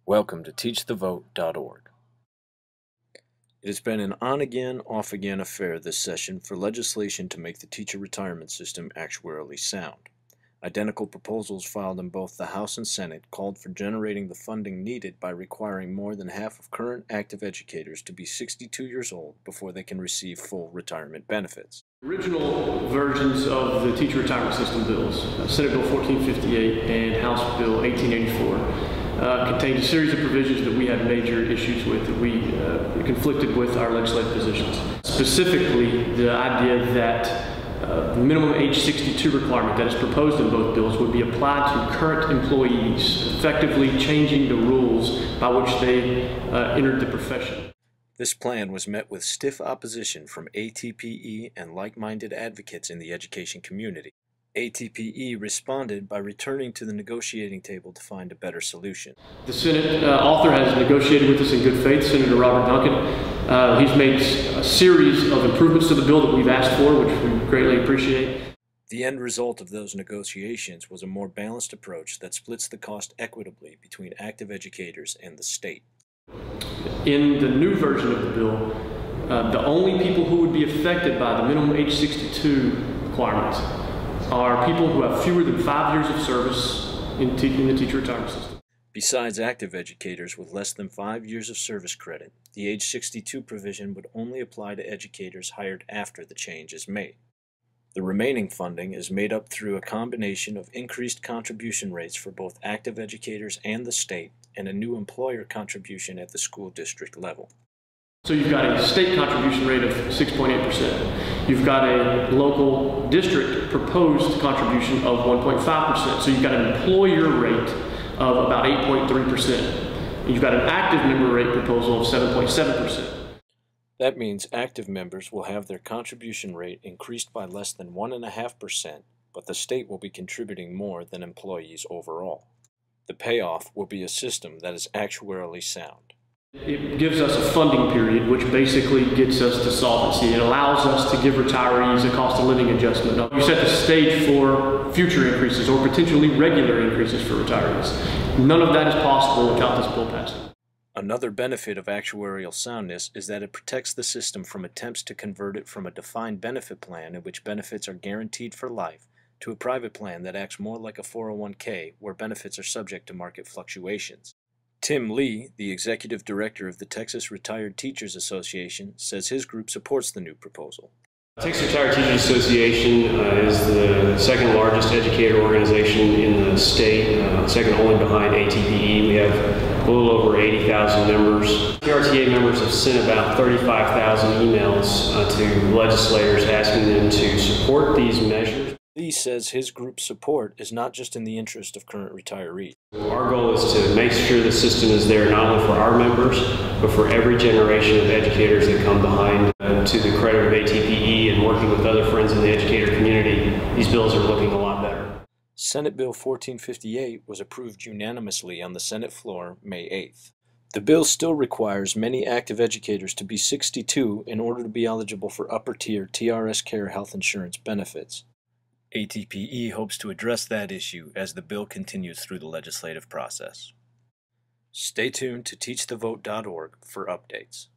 Welcome to teachthevote.org. It has been an on-again, off-again affair this session for legislation to make the teacher retirement system actuarially sound. Identical proposals filed in both the House and Senate called for generating the funding needed by requiring more than half of current active educators to be 62 years old before they can receive full retirement benefits. Original versions of the teacher retirement system bills, Senate Bill 1458 and House Bill 1884, contained a series of provisions that we had major issues with, that we conflicted with our legislative positions. Specifically, the idea that the minimum age 62 requirement that is proposed in both bills would be applied to current employees, effectively changing the rules by which they entered the profession. This plan was met with stiff opposition from ATPE and like-minded advocates in the education community. ATPE responded by returning to the negotiating table to find a better solution. The Senate author has negotiated with us in good faith, Senator Robert Duncan. He's made a series of improvements to the bill that we've asked for, which we greatly appreciate. The end result of those negotiations was a more balanced approach that splits the cost equitably between active educators and the state. In the new version of the bill, the only people who would be affected by the minimum age 62 requirements are people who have fewer than 5 years of service in the teacher retirement system. Besides active educators with less than 5 years of service credit, the age 62 provision would only apply to educators hired after the change is made. The remaining funding is made up through a combination of increased contribution rates for both active educators and the state, and a new employer contribution at the school district level. So you've got a state contribution rate of 6.8%. You've got a local district proposed contribution of 1.5%. So you've got an employer rate of about 8.3%. You've got an active member rate proposal of 7.7%. That means active members will have their contribution rate increased by less than 1.5%, but the state will be contributing more than employees overall. The payoff will be a system that is actuarially sound. It gives us a funding period, which basically gets us to solvency. It allows us to give retirees a cost of living adjustment. You set the stage for future increases or potentially regular increases for retirees. None of that is possible without this bill passing. Another benefit of actuarial soundness is that it protects the system from attempts to convert it from a defined benefit plan in which benefits are guaranteed for life to a private plan that acts more like a 401k where benefits are subject to market fluctuations. Tim Lee, the executive director of the Texas Retired Teachers Association, says his group supports the new proposal. Texas Retired Teachers Association is the second largest educator organization in the state, second only behind ATPE. We have a little over 80,000 members. TRTA members have sent about 35,000 emails to legislators asking them to support these measures. Lee says his group's support is not just in the interest of current retirees. Our goal is to make sure the system is there not only for our members, but for every generation of educators that come behind. To the credit of ATPE and working with other friends in the educator community, these bills are looking a lot better. Senate Bill 1458 was approved unanimously on the Senate floor May 8th. The bill still requires many active educators to be 62 in order to be eligible for upper-tier TRS Care health insurance benefits. ATPE hopes to address that issue as the bill continues through the legislative process. Stay tuned to teachthevote.org for updates.